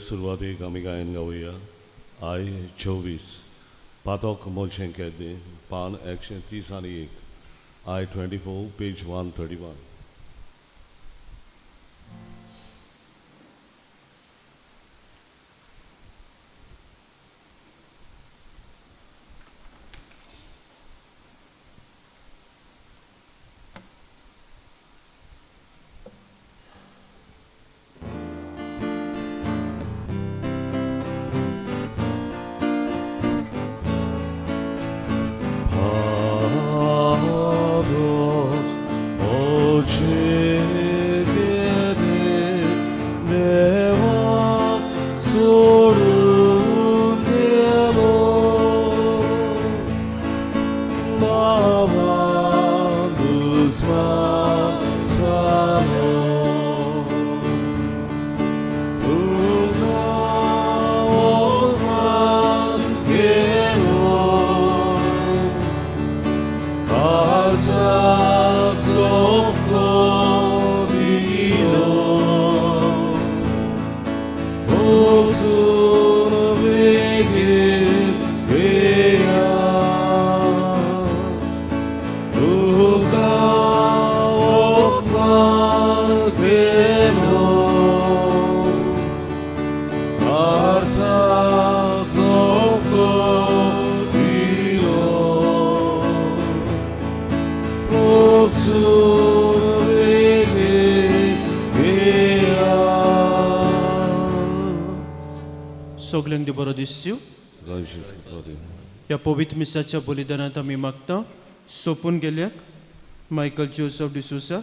सुरवातीक आमी गायन गावया आय 24 पातोक मोलशें केदे पान 131 आय 24 पेज 131. सगल्यांक देव बरो दीस दिवं. ह्या पवित्र मिसाच्या बलिदानांत आमी मागता सोपून गेल्याक मायकल जोसेफ डिसोसा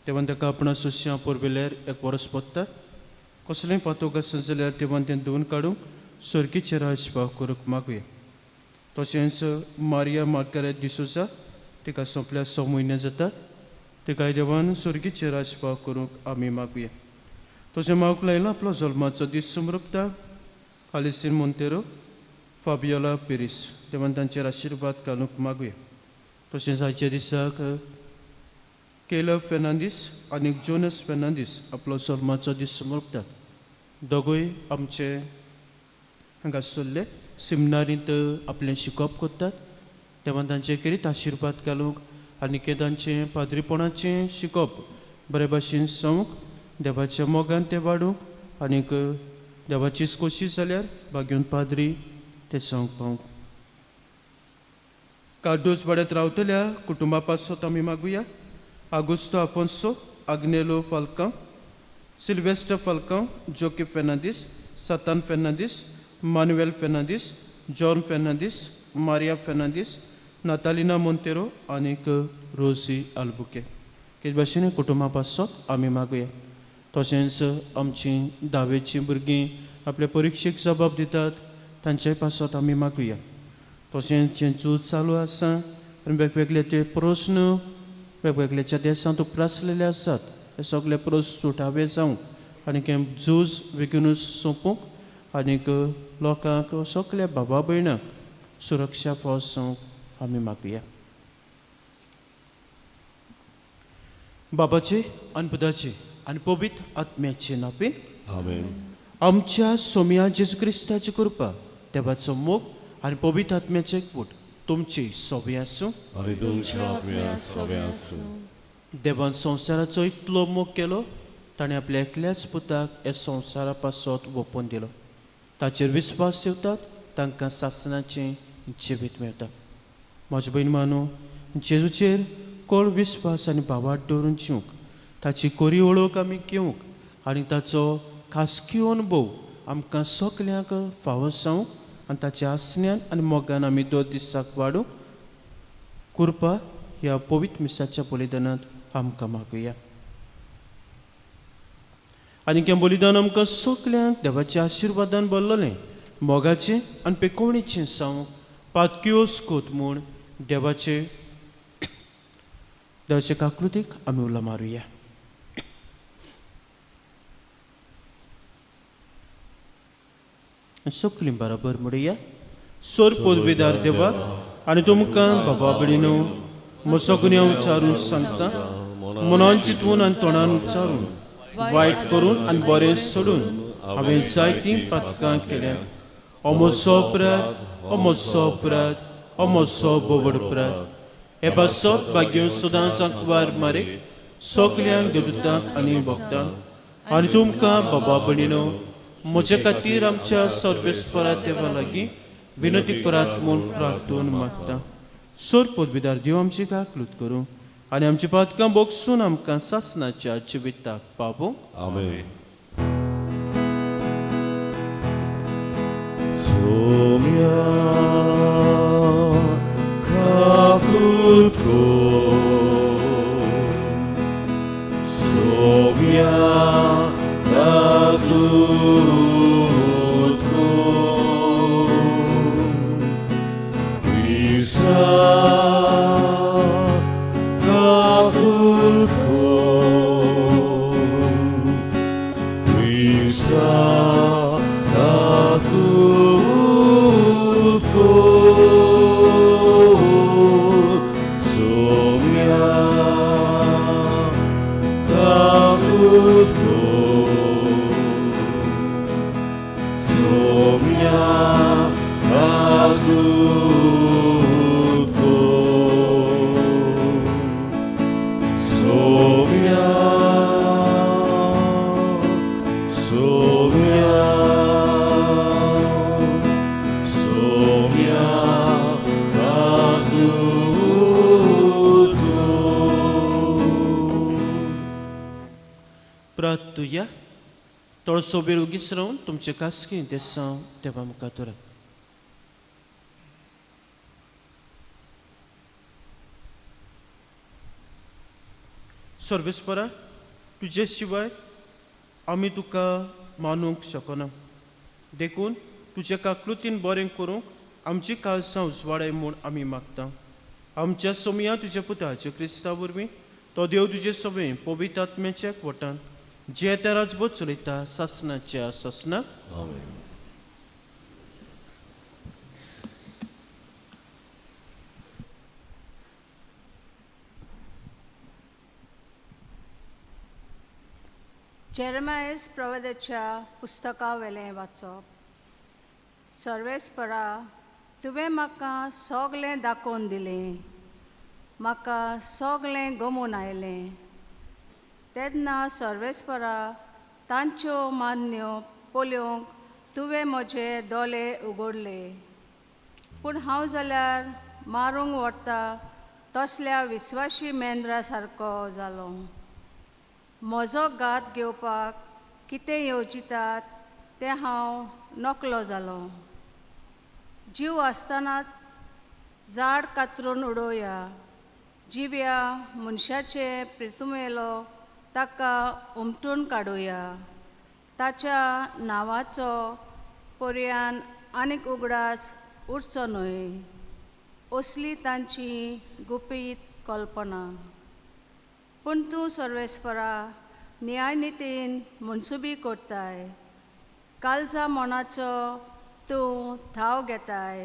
तेव्हा ताका आपणा सोश्यां पोरबेल्यार एक वर्स पडटा. कसलेंय पातोक आसा जाल्यार तेव्हा तें धुवन काडूंक सर्गीचे राजपाव करूंक मागुया. तशेंच मारिया मार्गारेत डिसोसा तिका सोंपल्या 6 म्हयने जातात. तिकाय देवान सर्गीचे राजपाव करूंक आमी मागुया. तशें मागूंक लायला आपलो जल्माचो दीस समृपता आलिसीन मोंतेरो फाबियोला पेरीस तेव्हा तांचेर आशिर्वाद घालूंक मागुया. तशेंच आयच्या दिसाक केलव फेर्नांदीस आनी जोनस फेर्नांदीस आपलो जल्माचो दीस समृपतात. दोगूय आमचे हांगा सरले सिमनारींत आपलें शिकप करतात. तेव्हा तांचे करीत आशिर्वाद घालूंक आनी तांचें पाद्रीपणाचें शिकप बरे भाशेन जावंक देवाच्या मोगान ते वाडूंक आनीक देवाची खोशी जाल्यार बागेवन पाद्री ते जावंक पावंक. कार्दोस वाड्यात रावतल्या कुटुंबा पासत आमी मागुया. आगुस्तो आपोन्सो आग्नेलो फाल्कां सिल्वेस्टर फाल्कां जोकी फेर्नांदीस सातान फेर्नांदीस मानुएल फेर्नांदीस जॉन फेर्नांदीस मारिया फेर्नांदीस नातालिना मोंतेरो आनीक रोजी आल्बुके हे भाशेन कुटुंबा पासत आमी मागुया. तशेंच आमची धावेची भुरगीं आपल्या परिक्षेक जबाब दितात तांचे पासत आमी मागुया. तशेंच जें झूज चालू आसा आनी वेगवेगळे ते प्रस्न वेगवेगळ्या देशांत उप्रासलेले आसात हे सगळे प्रस्न सुटावे जावंक आनीक हें झूज बेगीनूच सोंपूंक आनीक लोकांक सगळ्या भावा भयणांक सुरक्षा फावो जावंक आमी मागुया. बाबाचे आनी पुताचे आनी पवित्र आत्म्याचे नांवान आमेन. आमच्या सोम्या जेजू क्रिस्ताची कृपा देवाचो मोग आनी पवित्र आत्म्याचें एकवट तुमची सगळी आसूं आनी तुमच्या आत्म्या सगळ्या आसूं. देवान संवसाराचो इतलो मोग केलो ताणें आपल्या एकल्याच पुताक हे संवसारा पासत ओपून दिलो. ताचेर विस्वास ठेवतात तांकां सासणाचें जिवीत मेळटा. म्हजी भयण मानू जेजूचेर कोण विस्वास आनी भावार्थ दवरून जिवंक ताची कोरी वळख आमी घेवंक आनी ताचो खासगी अनुभव आमकां सगल्यांक फावो जावंक आनी ताच्या आसण्यान आनी मोगान आमी दर दिसाक वाडूंक कृपा ह्या पवित्र मिसाच्या बलिदानांत आमकां मागुया. आनी हें बलिदान आमकां सगल्यांक देवाच्या आशिर्वादान भरलेलें मोगाचें आनी पेकोवणीचें जावंक पातकियोस कोत म्हूण देवाचे काकृतीक आमी उलो मारुया. सगळीं बरोबर म्हणुया. सोर पोदविदार देवा आनी तुमकां बाबा भयणीनो म्हजो गुन्यांव विचारून सांगता मनान चिंतून आनी तोंडान उच्चारून वायट करून आनी बरें सोडून हांवें जायतीं पातकां केल्यात हो म्हजो अपराध हो म्हजो अपराध हो म्हजो बोबड अपराध हे बासोत भाग्यो सदांच अंकवार मारे सगल्यांक देवदूतांक आनी भक्तांक आनी तुमकां बाबा भयणीनो म्हजे खातीर आमच्या सर्वेस्परा देवा लागीं विनंती करात म्हूण प्रार्थून मागता सोर पोदविदार देव आमची गाकलूत करूं आनी आमची पातकां बोगसून आमकां सासणाच्या जिविताक पावूं आमेन. सोम्या 가꾸고 소미야 가꾸고 위사 가꾸고 위사 प्रार्थुया तळसोबेर उगीच रावन तुमचे कासकी देसांव देवा मुखार दवरात. सर्वेस्परा तुजे शिवाय आमी तुका मानूंक शकना देखून तुजे काकलुतीन बरें करूंक आमची काळजां उजवाडाय म्हूण आमी मागता. आमच्या सोमया तुज्या पुताचे क्रिस्ता वरवीं तो देव तुजे सवें पवित्र आत्म्याच्या एकवटान जे त्या राजभोग चलयता सासणाच्या सासणाक आमेन. जेरेमायस प्रवादाच्या पुस्तका वेलें वाचप. सर्वेस्परा तुवें म्हाका सगलें दाखोवन दिलें म्हाका सगलें गमून आयलें तेन्ना सर्वेस्परा तांच्यो मान्यो पळोवंक तुवें म्हजे दोळे उगडले पूण हांव जाल्यार मारूंक व्हरता तसल्या विस्वाशी मेंद्रा सारको जालो. म्हजो घात घेवपाक कितें येवजितात तें हांव नकलो जालो. जीव आसतनाच झाड कातरून उडोवया जिव्या मनशाचे प्रितुमेलो ताका उमटून काडुया ताच्या नांवाचो पर्यान आनीक उगडास उरचो न्हय असली तांची गुपीत कल्पना. पूण तूं सर्वेस्परा न्यायनितीन मनसुबी करताय काळजा मनाचो तूं थाव घेताय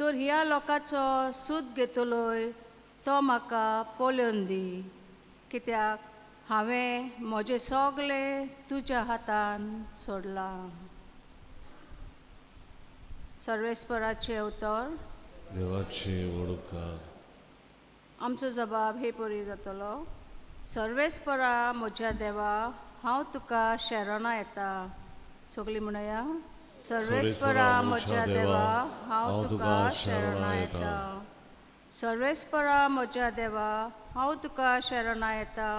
तर ह्या लोकांचो सूद घेतलोय तो म्हाका पळोवन दी कित्याक हांवें म्हजें सगलें तुज्या हातान सोडलां. सर्वेस्पराचें उतर देवाची वडुकार. आमचो जबाब हे परी जातलो. सर्वेस्परा म्हज्या देवा हांव तुका शरणा येता. सगळीं म्हणया सर्वेस्परा म्हज्या देवा हांव तुका शरणा येता. सर्वेस्परा म्हज्या देवा हांव तुका शरणा येता.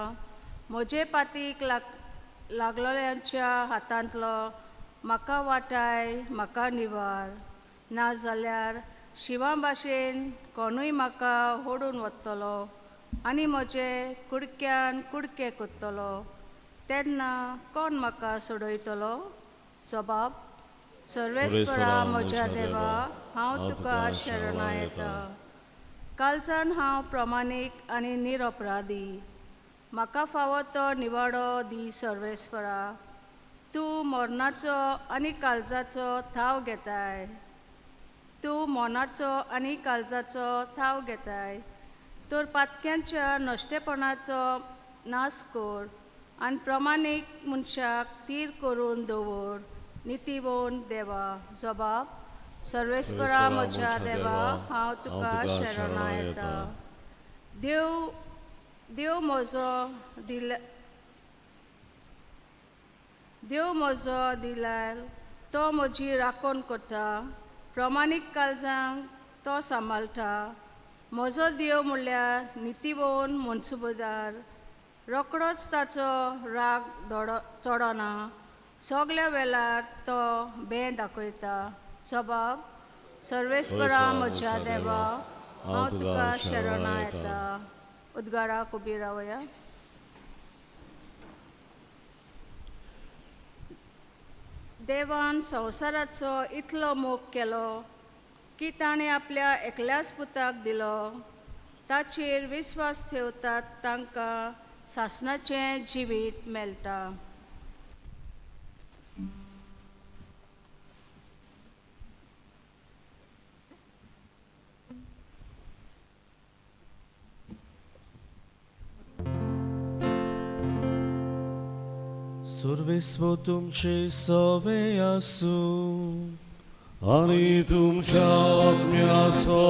म्हजे पातीक लागलेल्यांच्या हातांतलो म्हाका वाटाय म्हाका निवार नाजाल्यार शिवा भाशेन कोणूय म्हाका ओडून वतलो आनी म्हजे कुडक्यान कुडके कोत्तलो तेन्ना कोण म्हाका सोडयतलो. जबाब सर्वेस्परा म्हज्या देवा हांव तुका शरणा येता. काळजान हांव प्रमाणीक आनी निरपराधी म्हाका फावो तो निवाडो दी. सर्वेस्परा तूं मरणाचो आनी काळजाचो थाव घेताय तूं मनाचो आनी काळजाचो थाव घेताय तर पातक्यांच्या नश्टेपणाचो नाश कर आनी प्रमाणीक मनशाक तीर करून दवर नितीवन देवा जबाब सर्वेस्परा म्हज्या देवा हांव तुका शरणा येता देव म्हजो दिल्यार तो म्हजी राखण करता प्रमाणीक काळजांक तो सांबाळटा म्हजो देव म्हणल्यार नितीवन मनसुबेदार रोकडोच ताचो राग चडना सगल्या वेळार तो बें दाखयता जबाब सर्वेस्परा म्हज्या देवा हांव तुका शरणा येता उद्गाराक उबी रावया देवान संवसाराचो इतलो मोग केलो की ताणें आपल्या एकल्याच पुताक दिलो ताचेर विस्वास ठेवतात तांकां सासणाचें जिवीत मेळटा सर्वेस्व तुमचे सवे आसूं आणि तुमच्या आत्म्याचो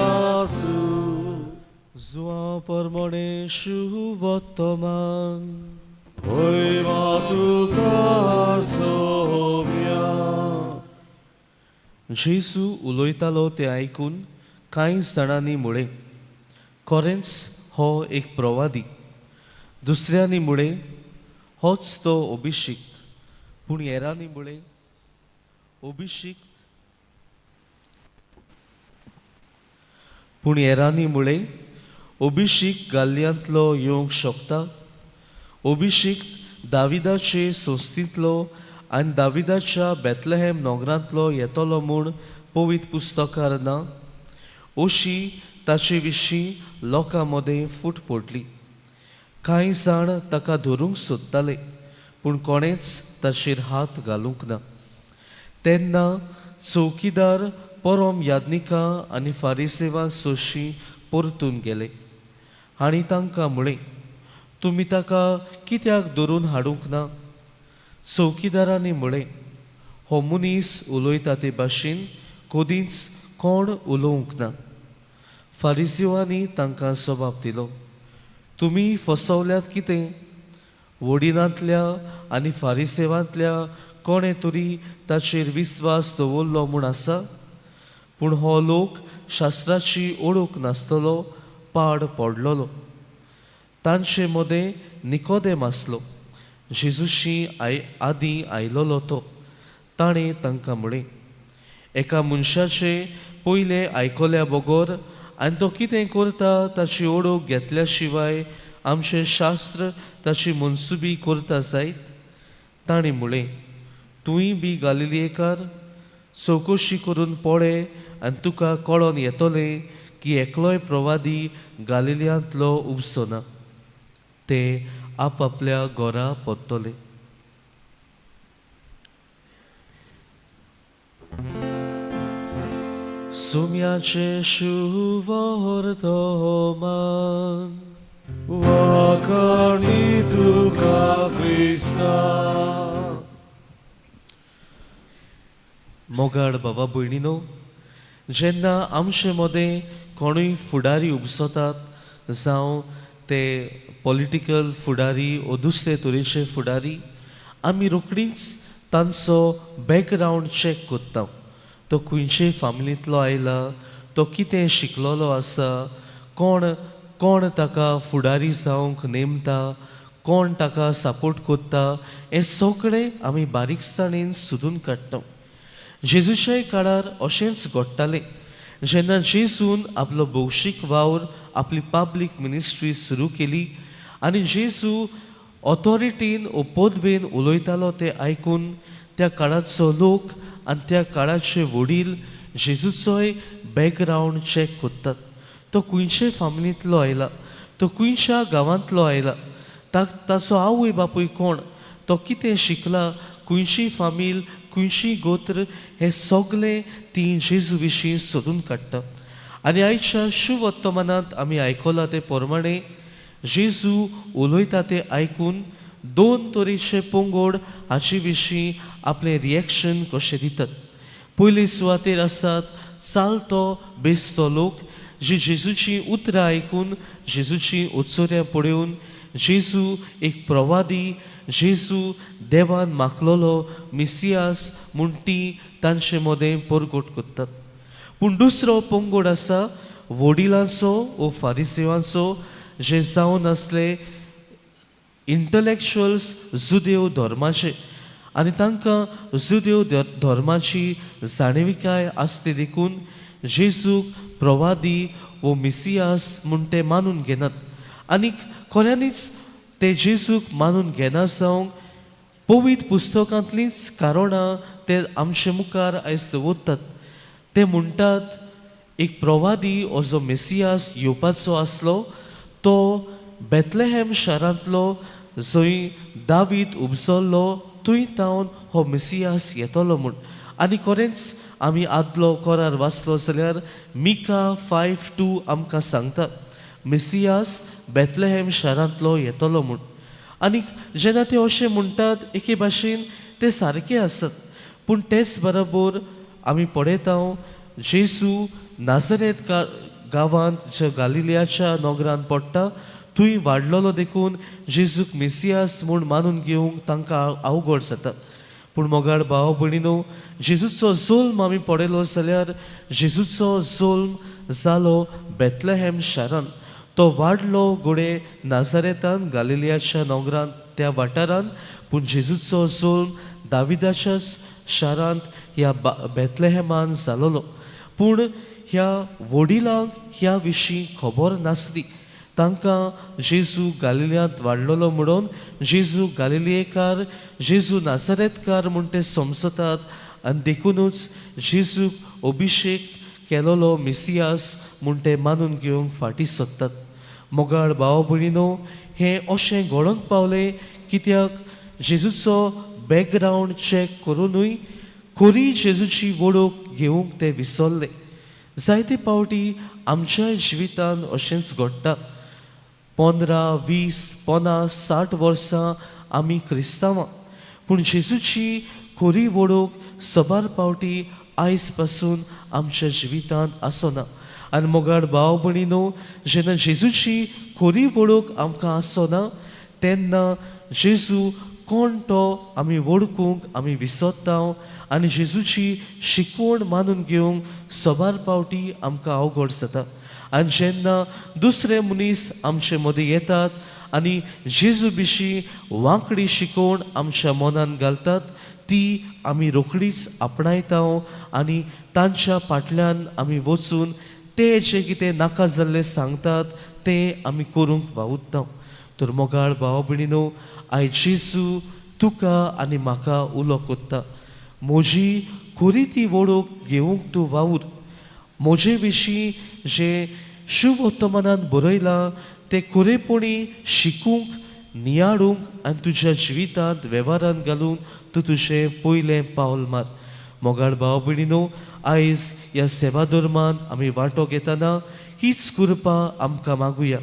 आसूं जुआ परमणे शुभ वर्तमान होयवा तुका सोम्या जेजू उलयतालो ते आयकून कांय जाणांनी म्हळें खरेंच हो एक प्रवादी दुसऱ्यांनी म्हळें होच तो अभिषिक्त पूण हेरांनी म्हळें अभिषिक्त गालियांतलो येवंक शकता अभिषिक्त दाविदाचे संस्थींतलो आनी दाविदाच्या बेथलेहेम नगरांतलो येतलो म्हूण पवित्र पुस्तकार ना अशी ताचे विशीं लोकां मदें फूट पडली कांय जाण ताका धरूंक सोदताले पूण कोणेच ताचेर हात घालूंक ना तेन्ना चौकीदार परम याज्ञिकां आनी फारिसेवां सोशी परतून गेले हांणी तांकां म्हळें तुमी ताका कित्याक धरून हाडूंक ना चौकीदारांनी म्हळें हो मनीस उलयता ते भाशेन कदींच कोण उलोवंक ना फारिसेवांनी तांकां जबाब दिलो तुमी फसवल्यात कितें वडिनांतल्या आनी फारिसेवांतल्या कोणे तरी ताचेर विस्वास दवरलो म्हूण आसा पूण हो लोक शास्त्राची ओळख नासतलो पाड पडलोलो तांचे मदें निकोदेम आसलो जेजूशी आदीं आयलोलो तो ताणें तांकां म्हळें एका मनशाचे पयलें आयकल्या बगर आनी तो कितें करता ताची ओळख घेतल्या शिवाय आमचें शास्त्र ताची मनसुबी करता जायत ताणें म्हळें तुंय बी गालिलियेकार चवकशी करून पळय आनी तुका कळोन येतलें की एकलोय प्रवादी गालिलियांतलो उपसो ना ते आपआपल्या घरा पत्तले सोम्याचे शुभ वर्तमान वाकाणी तुका क्रिस्ता मोगाड बाबा भयणीनो जेन्ना आमचे मदें कोणूय फुडारी उपसतात जावं ते पॉलिटिकल फुडारी वा दुसरे तरेचे फुडारी आमी रोखडीच तांचो बॅकग्रावंड चॅक करता तो खंयचे फॅमिलींतलो आयला तो कितें शिकलेलो आसा कोण ताका फुडारी जावंक नेमता कोण ताका सपोर्ट करता हें सगळें आमी बारीकसाणेन सोदून काडटा जेजूच्या काळार अशेंच घडटालें जेन्ना जेजून आपलो भौशीक वावर आपली पब्लीक मिनिस्ट्री सुरू केली आनी जेजू ऑथॉरिटीन ओ पदवेन उलयतालो तें आयकून त्या काळाचो लोक आनी त्या काळाचे वडील जेजूचोय बॅकग्रावंड चॅक करतात तो खंयचे फॅमिलींतलो आयला तो खंयच्या गांवांतलो आयला ताचो आवय बापूय कोण तो कितें शिकला खंयची फामील खंयची गोत्र हें सगळें ती जेजू विशीं सोदून काडटा आनी आयच्या शुभ वर्तमानांत आमी आयकलां ते प्रमाणे जेजू उलयता तें आयकून दोन तरेचे पंगड हाचे विशीं आपलें रिएक्शन कशें दितात. पयले सुवातेर आसात चालतो बेसतो लोक जे जेजूची उतरां आयकून जेजूची उत्सुऱ्यां पळोवन जेजू एक प्रवादी, जेजू देवान मागलोलो मिसियास म्हूण ती तांचे मोदें परगट करतात. पूण दुसरो पंगड आसा वडिलांचो वो फारिसेवांचो जे जावन आसले इंटलेक्च्युअल्स जुदेव धर्माचे आनी तांकां जुदेव धर्माची जाणविकाय आसते देखून जेजूक प्रवादी वो मिसियास म्हूण ते मानून घेनात. आनीक खऱ्यांनीच ते जेजूक मानून घेना जावंक पवित्र पुस्तकांतलींच कारणां ते आमचे मुखार आयज दवरतात. ते म्हणटात एक प्रवादी हो जो मेसियास येवपाचो आसलो तो बेथलेहेम शारांतलो जंय दावीद उपजल्लो थंय तावन हो मेसियास येतलो म्हूण. आनी खरेंच आमी आदलो कोरार वाचलो जाल्यार मिका 5:2 आमकां सांगता मेसियास बेथलेहेम शारांतलो येतलो म्हूण. आनीक जेन्ना ते अशें म्हणटात एके भाशेन ते सारके आसत. पूण तेच बरोबर आमी पळयता जेजू नाझरेत गांवांत जे गालिलियाच्या नगरांत पडटा थंय वाडलोलो देखून जेजूक मेसियास म्हूण मानून घेवंक तांकां अवघड जाता. पूण मोगाळ भाव भयणीनो, जेजूचो जल्म आमी पळयलो जाल्यार जेजूचो जल्म जालो बेथलेहेम शारांत. तो वाडलो घोडे नाझरेतान गालिलियाच्या नगरांत त्या वाठारांत. पूण जेजूचो जल्म दाविदाच्याच शारांत ह्या बेथलेहेमान जालोलो. पूण ह्या वडिलांक ह्या विशीं खबर नासली. तांकां जेजू गालिलियांत वाडलोलो म्हणून जेजू गालिलियेकार, जेजू नाझरेतकार म्हूण ते समजतात आनी देखूनच जेजूक अभिशेक केलोलो मिसियास म्हूण ते मानून घेवंक फाटीं सरतात. मोगाळ भाव भयणीनो, हें अशें घडोवंक पावलें कित्याक जेजूचो बॅकग्रावंड चॅक करूनय खरी जेजूची वळख घेवंक ते विसरले. जायते फावटी आमच्या जिवितांत अशेंच घडटा. 15, 20, 50, 60 वर्सां आमी क्रिस्तांवां, पूण जेजूची खरी वळख सबार फावटी आयज पासून आमच्या जिवितांत आसना. आनी मोगाळ भाव भयणीनो, जेन्ना जेजूची खरी वळख आमकां आसना तेन्ना जेजू कोण तो आमी वळखूंक आमी विसरता आनी जेजूची शिकवण मानून घेवंक सबार फावटी आमकां अवघड जाता. आनी जेन्ना दुसरे मनीस आमचे मदीं येतात आनी जेजू विशीं वांकडी शिकवण आमच्या मनान घालतात ती आमी रोखडीच आपणायता आनी तांच्या फाटल्यान आमी वचून ते जे कितें नाका जाल्लें सांगतात तें आमी करूंक वावुरता. तर मोगाळ भाव भयणीनो, आयज जेजू तुका आनी म्हाका उलो कोत्ता. म्हजी खरी ती वळख घेवंक तूं वावूर. म्हजे विशीं जें शुभ वर्तमानांत बरयलां तें खरेपणी शिकूंक, नियाळूंक आनी तुज्या जिवितांत वेव्हारांत घालूंक तूं तुजें पयलें पावल मार. मोगाळ भाव भयणीनो, आयज ह्या सेवा धर्मांत आमी वांटो घेतना हीच कृपा आमकां मागुया.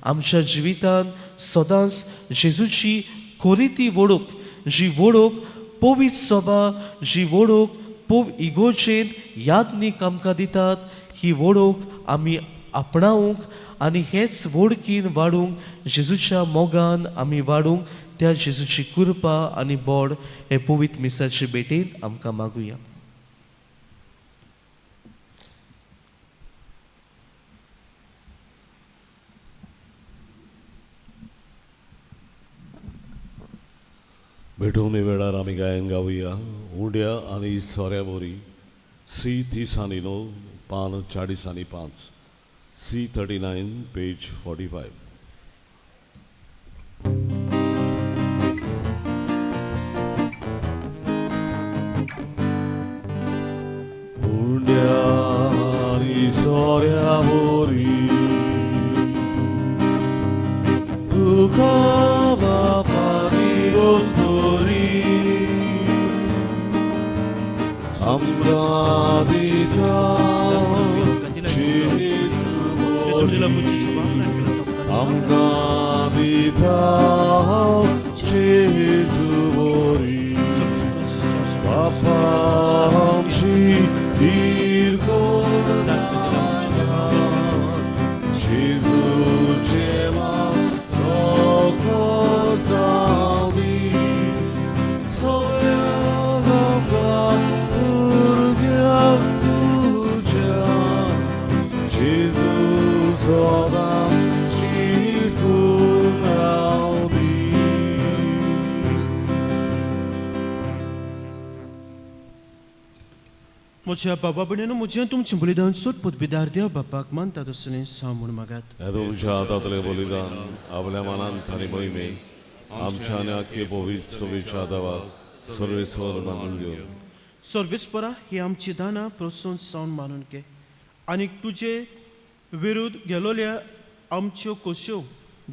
आमच्या जिवितांत सदांच जेजूची खरी ती वळख, जी वळख पवित्र सभा, जी वळख इगोर्जेंत यादनीक आमकां दितात, ही वळख आमी आपणावंक आनी हेच वळखीन वाडूंक जेजूच्या मोगान आमी वाडूंक त्या जेजूची कृपा आनी बोड हे पवित्र मिसाचे भेटेंत आमकां मागुया. भेटवणे वेळार आमी गायन गावया उंड्या आनी सोऱ्या बोरी C30 आनी 9 पान 40 आनी 5 C39 पेज 45. उंड्या आनी सोऱ्या बोरी तुका Amka 다음 제주보리 아파함시 잃고 나자 제주 제만 너거자니 서야함과 우르경두자 제주 서당 질구나오니 Mocia Baba Beneno Mocia Tum Chimbulidan Sut Put Bidardia Bapak Manta Dosene Samun Magat. तुमच्या हातातले बलिदान आपल्या मनान थारी मोहिमे आमच्या आणि आख्खे पवित्र सभेच्या दावात सर्वेश्वर मानून घेऊन सर्वेस्परा ही आमची दाना प्रोत्साहन सावन मानून घे आणि तुझे विरुद्ध गेलोल्या आमच्यो कोश्यो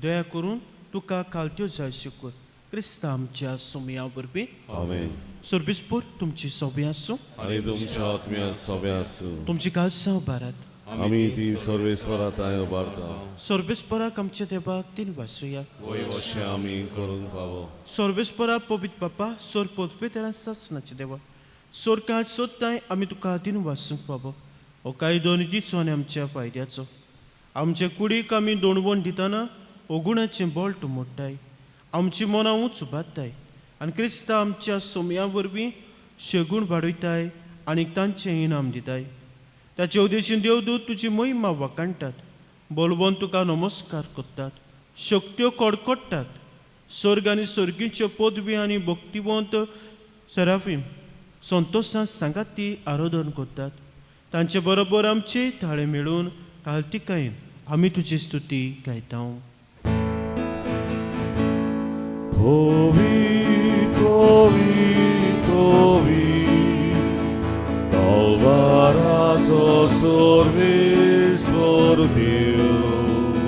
दया करून तुका कालत्यो जाय शिकून क्रिस्ता आमच्या सोमया वरवीं आमेन सर्वेस्पर तुमची सोबी आसूं आणि तुमच्या आत्म्या सभ्यास तुमची काळजा उबारात आम्ही ती सर्वेश्वरात आहे उभारता सर्वेस्पराक आमच्या देवाक तीन वासूया अशें आमी करून पावो सर्वेस्परा पवित्र बापा सोर पोतपे तेरा सासनाचे देवा सोर काळ सोदताय आमी तुका तीन वासूंक पावो हो कायदो निधीचो आनी आमच्या फायद्याचो आमच्या कुडीक आमी दोणवण दितना ओगुणाचें बोल्ट मोडटाय आमची मनां उंच उबारताय आनी क्रिस्ता आमच्या सोमया वरवीं शेगूण वाडयताय आनी तांचें इनाम दिताय ताचे उद्देशीन देवदूत तुजी महिमा वाकाणटात बोलवोन तुका नमस्कार करतात शक्त्यो कडकडटात स्वर्ग आनी सर्गीच्यो पदवी आनी भक्तिवंत सराफीम संतोशान सांगात ती आराधन करतात तांचे बरोबर आमचे थाळे मेळून कालतिकायेन आमी तुजी स्तुती गायता Alvarazo sorvisvor Deus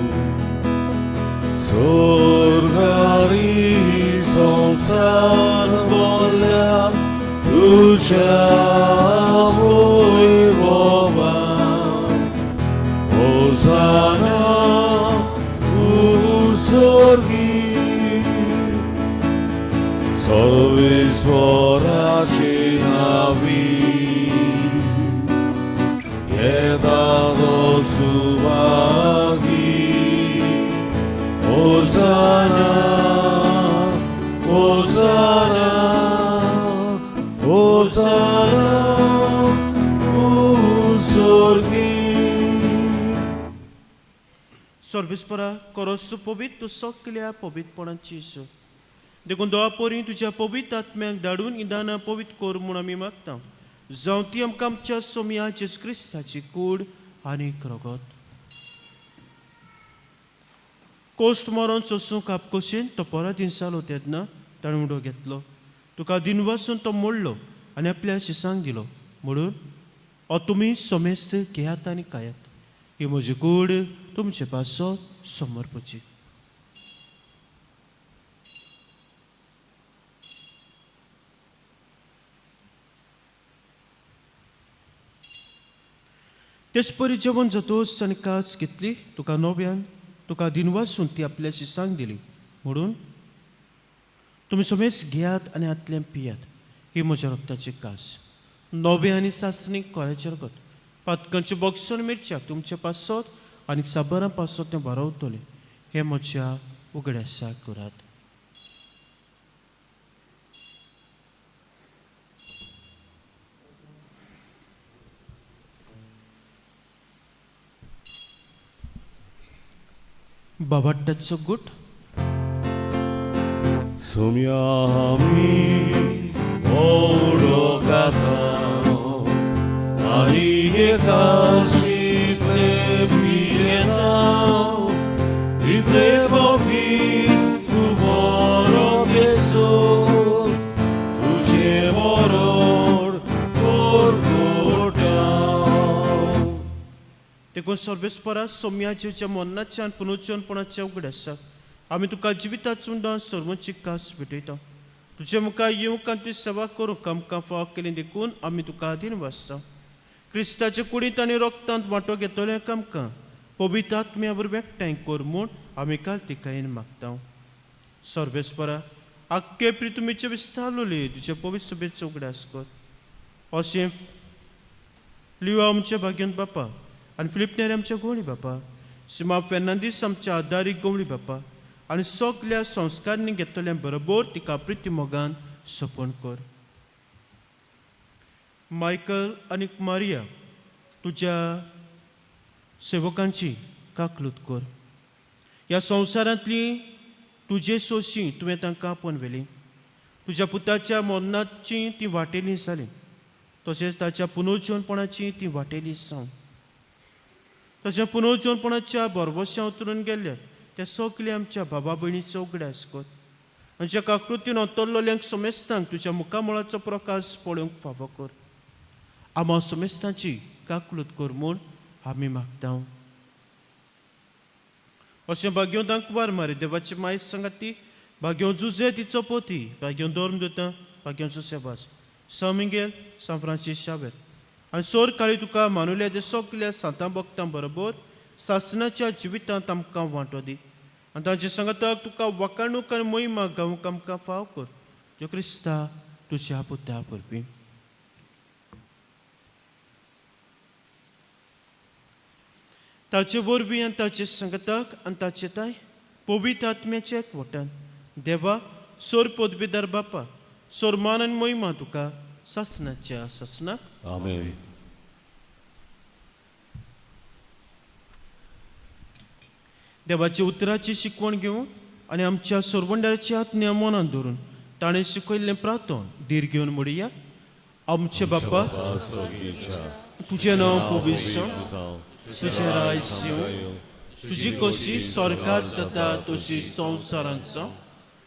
Sorgari संसार बोल्या तुझ्या वैभवान होसाना उस्वर्गी सर्वेश्वराची नावी Edado suvagi Hosanna, Hosanna, Hosanna Usorgi सर्वेस्परा करोस पवित्र सगल्या पवित्रपणाची इसो देखून दोळा पोरी तुज्या पवित्र आत्म्याक धाडून इदाना पवित्र कोर म्हूण आमी मागता जावं ती आमकां आमच्या सोमया जेजू क्रिस्ताची कूड आनी रगत कोश्ट मरोन सोसूंक आपकोशेन तो परत दिनसालो तेन्ना ताणें उडो घेतलो तुका दिनवासून तो मोडलो आनी आपल्या शिसांक दिलो म्हणून हो तुमी सोमेस्त घेयात आनी खायात ही म्हजी कूड तुमचे पासो समर्पची तेच परी जेवण जातोच ताणें कास घेतली तुका नव्यान तुका दिनवासून ती आपल्या शिसांक दिली म्हणून तुमी समेस घेयात आनी आतल्यान पियात ही म्हज्या रक्ताची कास नवे आनी सासणीक कोऱ्याचें रगत पातकांचे बॉक्सन मिरच्याक तुमचे पासत आनी साबारां पासत तें वारवतलें हें म्हज्या उगड्यासा करात बाबाट्टाचो गुट सोम्यामी ओडोकाता आनी एकाशीतले पियेना इतले बावटी तूं बरो बेसो तुजे बरोड कोरगोटा देखून सर्वेस्परा सोम्याच्या मन्नाच्या आनी पुनरुज्जीवनपणाच्या उगड्यासा आमी तुका जिविताचो दान सर्वची कास भेटयता तुजे मुखार येवंक आनी तुजी सेवा करूंक आमकां फाव केलें देखून आमी तुका आदीन वाचता क्रिस्ताचे कुडींत आनी रोगतांत वांटो घेतल्याक आमकां पवित्र आत्म्या बरोबर एकठांय कर म्हूण आमी काल तिकायेन मागता. सर्वेस्परा आख्खे प्रितुमीचे विस्तारलोले तुझे पवित्र सभेचो उगडास कर. अशें लिवा आमच्या भाग्यवंत बापा आनी फिलिपनेर आमच्या गवळी बापा, सिमा फेर्नांदीस आमच्या आदारीक गवळी बापा आनी सगल्या संस्कारनी घेतल्या बरोबर तिका प्रिती मोगान सपन कर. मायकल आनी मारिया तुज्या सेवकांची काकलूत कर. ह्या संवसारांतली तुजे सोशी तुवें तांकां आपण व्हेली. तुज्या पुताच्या मरणाची ती वाटेली जाली, तशेंच ताच्या पुनर्जीवनपणाची ती वाटेली जावन ताच्या पुनर्जीवनपणाच्या बरवश्या उतरून गेल्या त्या सगल्या आमच्या बाबा भयणीचो उगडास कर. आमच्या काकृतीन अंतरलोल्यांक समेस्तांक तुज्या मुखामळाचो प्रकाश पळोवंक फावो कर. आम्हा समेस्तांची काकलूत कर म्हूण आमी मागता. अशें भाग्यवंतांक वार मारी देवाची माय सांगाती, भाग्यवंत जुझे तिचो पोती, भाग्यवंत धर्मदूता, भाग्यवंत सेबास, सान मिगेल, सान फ्रांसीस शावेर आनी सोर काळी तुका मानुल्या ते सगल्या सांतां भक्तां बरोबर सासणाच्या जिवितांत आमकां वांटो दी. आनी तांचे सांगाताक तुका वकाणूक आनी मोहिमा गावूंक आमकां फाव कर. जो क्रिस्ता तुज्या पुता परबी. ताचे वरवीं आनी ताचे संगताक आनी ताचे ताय पवित्र आत्म्याचे एकवटान देवा सोर पदवीदार बापा सोर मान आनी मोहिमा तुका सासणाच्या सासणाक. आमेन. देवाची उतराची शिकवण घेवन आनी आमच्या सोरवंडाची आत्म्या मनान धरून ताणें शिकयल्लें प्रार्थन धीर घेवन म्हणया. आमचे बापा तुजें नांव पवित्र जावं, तुजें राज्य येवं, तुजी कशी स्वर्गांत जाता तशी संवसारांत जावं.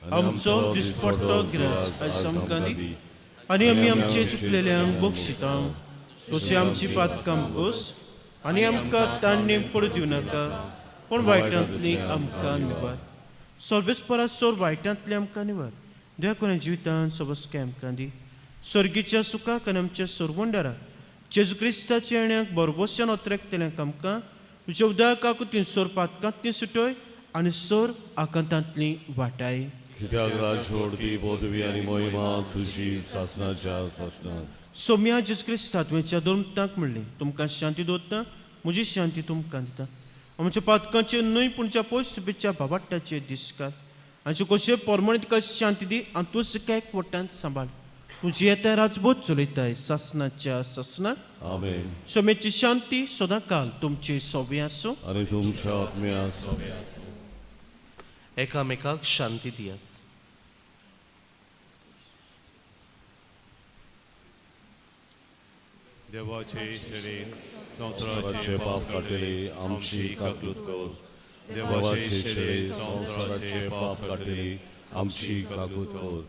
आमचो दिसपट्टो गिराय आयज आमकां दी आनी आमी आमचे चुकलेल्यांक बक्षिता. तशी आमची पातकां बस आनी आमकां ताणें पडू दिवं नाका, पूण वायटांतली आमकां निवार. सर्वेस्परा सोर वायटांतली आमकां निवार. देवा कोणा जिवितांत सबसके आमकां दी. सर्गीच्या सुखाक आनी आमच्या सोरवंडाराक जेजू क्रिस्ताच्या येण्याक बरोबरच्यान ओतरेकतल्यांक आमकां तुज्या उदक आकुतीन सोर पातकांतली सुटय आनी सोर आकांतांतली वाटाय. कित्याक राजवडती पदवी आनी मोहिमा तुजी सासणाच्या सासणाक. सोम्या जेजू क्रिस्ता तुवेंच्या दोरमतांक म्हणलें, तुमकां शांती दवरता, म्हजी शांती तुमकां दिता. आमच्या पातकांचे न्हय पूण ज्या पयस सुबेच्या भावाटाचे दिसकार आनी कशे परमणे तुका शांती दी आनी तूं सकाळ एकवटान सांबाळ. तुजी येता राजभोत चलयताय सासणाच्या सासणाक. आमेन. सोम्याची शांती सदां काल तुमचे सोबे आसूं. आनी तुमच्या आत्म्या एकामेकाक शांती दियात. देवाचे शेळे संवसाराचे पाप काटिले आमची काकलूत कर. देवाचे शेळे संवसाराचे पाप काटिले आमची काकलूत कर.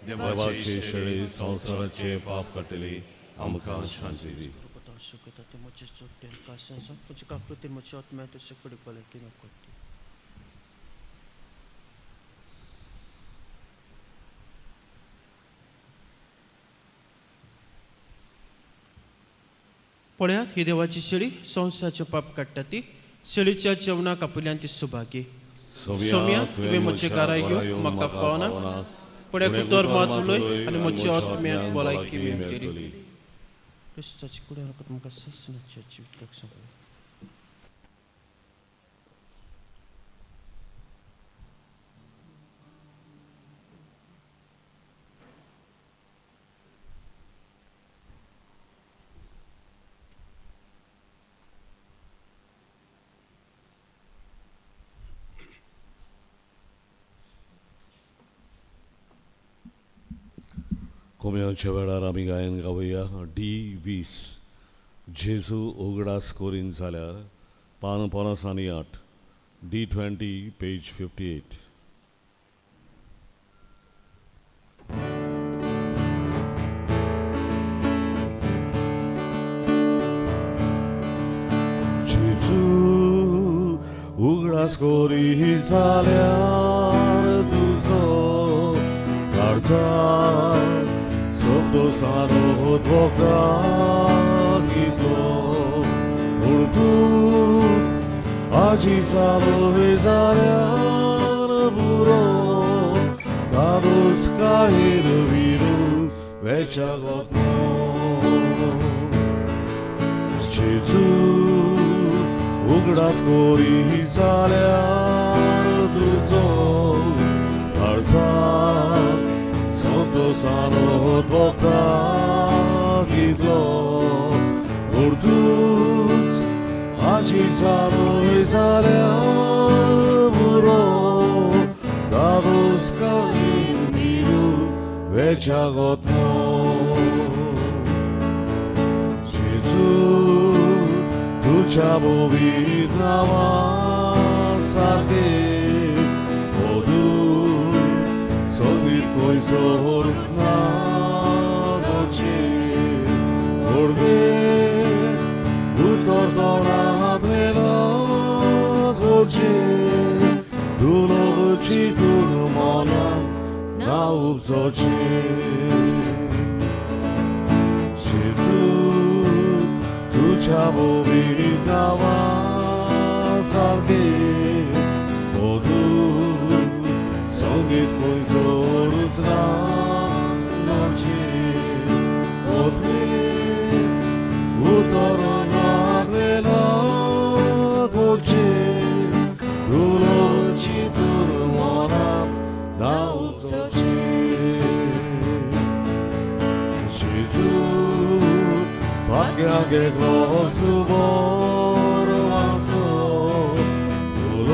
देवाचे शेळे संवसाराचे पाप काटिले आमकां शांती दी. पळयात ही देवाची शेळी संवसाराचे पाप काडटा ती. शेळीच्या जेवणाक आपल्यान ती सुभागी. सोम्या तुवें म्हजे घरा येवन म्हाका कळना, पळय कुतर मात उलय आनी म्हजे आत्म्याक भलायकी मेळटली. क्रिस्ताची कुड्या रगत म्हाका सासणाच्या जिविताक सांबाळ. कोमयांच्या वेळार आमी गायन गावया D20. जेजू उगडास कोरीन जाल्यार पान 50 आनी 8. D20 page 58. जेजू उगडास कोरी जाल्यार तुजो काळजाक Sotto sano dvoca gito Urdut 아지사로의 사랑 부러 나도 스카이를 위로 외쳐걷고 예수 우그라스 고리 사랴르 두소 알사 손도사노 복다 기도 우르두스 아지사로의 사랴르 부러 나도 스카이를 위로 외쳐걷고 두차보비 나와 살게 모두 성믿고 있어 나고치 올게 우tor도나 고치 두노부치 두노모난 나 없어지 두차보비 나와 살게 모두 성깃고 소르스나 넘치 오트리 우터러나 되나 고치 두로치 두르모나 나 없어지 박약의 것을 보러 와서 우로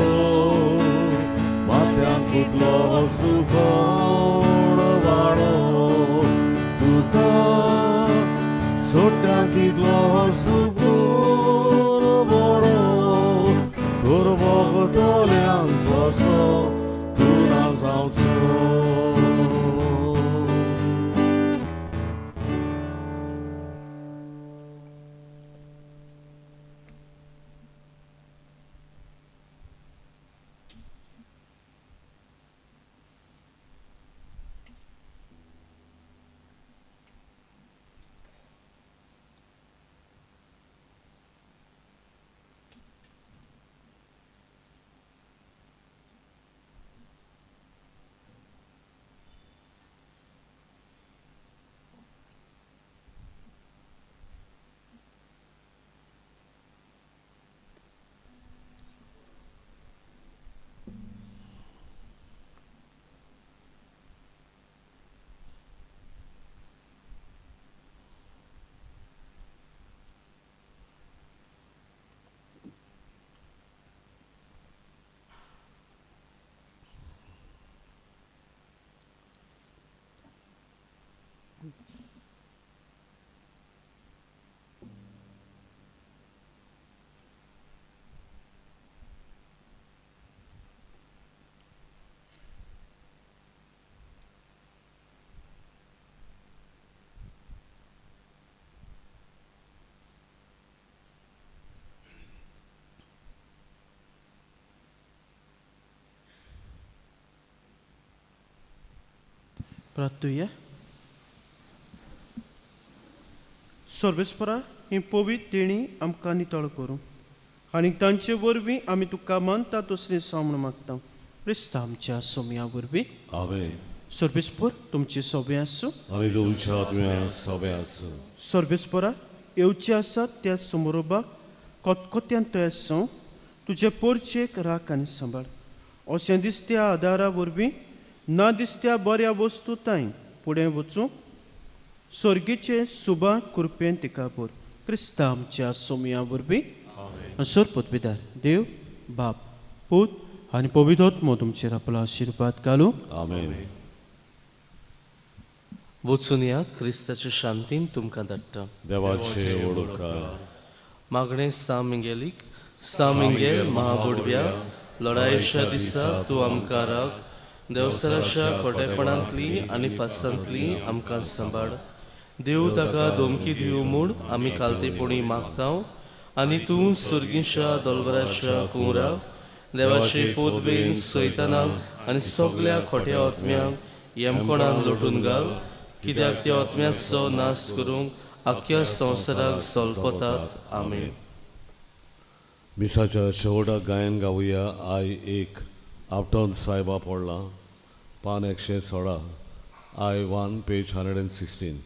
마땅히 것을 걸어봐로 두가 소땅히 것을 걸어보러 돌아보고 돌아온 것을 두나사오소 Pratuya. सर्वेस्परा ही पवित्र देणी आमकां नितळ करूं आनी तांचे वरवीं आमी तुका मानता तसलें सामण मागता क्रिस्ता आमच्या सोम्या वरवीं 아멘 सर्वेस्पर तुमचे सोबे आसूं 아니 तुमच्या आत्म्या सोबे आसूं सर्वेस्परा येवचे आसात त्या समोरोबाक कोतकोत्यान तयार आसूं तुजे पोरचेक राख आनी सांबाळ अशें दिसत्या आदारा वरवीं ना दिसत्या बऱ्या वस्तू तांय फुडें वचूं सर्गीचे सुबाळ कृपेन तिका बोर क्रिस्ता आमच्या सोम्या वरवीं सर पदवीदार देव बाप पूत आनी पवित्र आत्मो तुमचेर आपलो आशिर्वाद घालूं 아멘 वचून यात क्रिस्ताच्या शांतीन तुमकां धाडटा देवाचे ओळखार मागणें सामिंगेलीक सामिंगेल महागुडव्या लढायेच्या दिसा तूं आमकां राख देवसराच्या खोटेपणांतली आनी फासांतली आमकां सांबाळ देव ताका धमकी दिवं म्हूण आमी कालतेपणी मागता आनी तूं सुर्गीच्या दोलवराच्या कुंवरा देवाचे पोतबेन सैतानाक आनी सगळ्या खोट्या आत्म्यांक येमकोणान लोटून घाल कित्याक त्या आत्म्याचो नाश करूंक आख्या संवसाराक सोलपतात आमेन मिसाच्या शेवटाक गायन गावया आय एक आपटोन सायबा पडला पान 116 आय 1 पेज 116.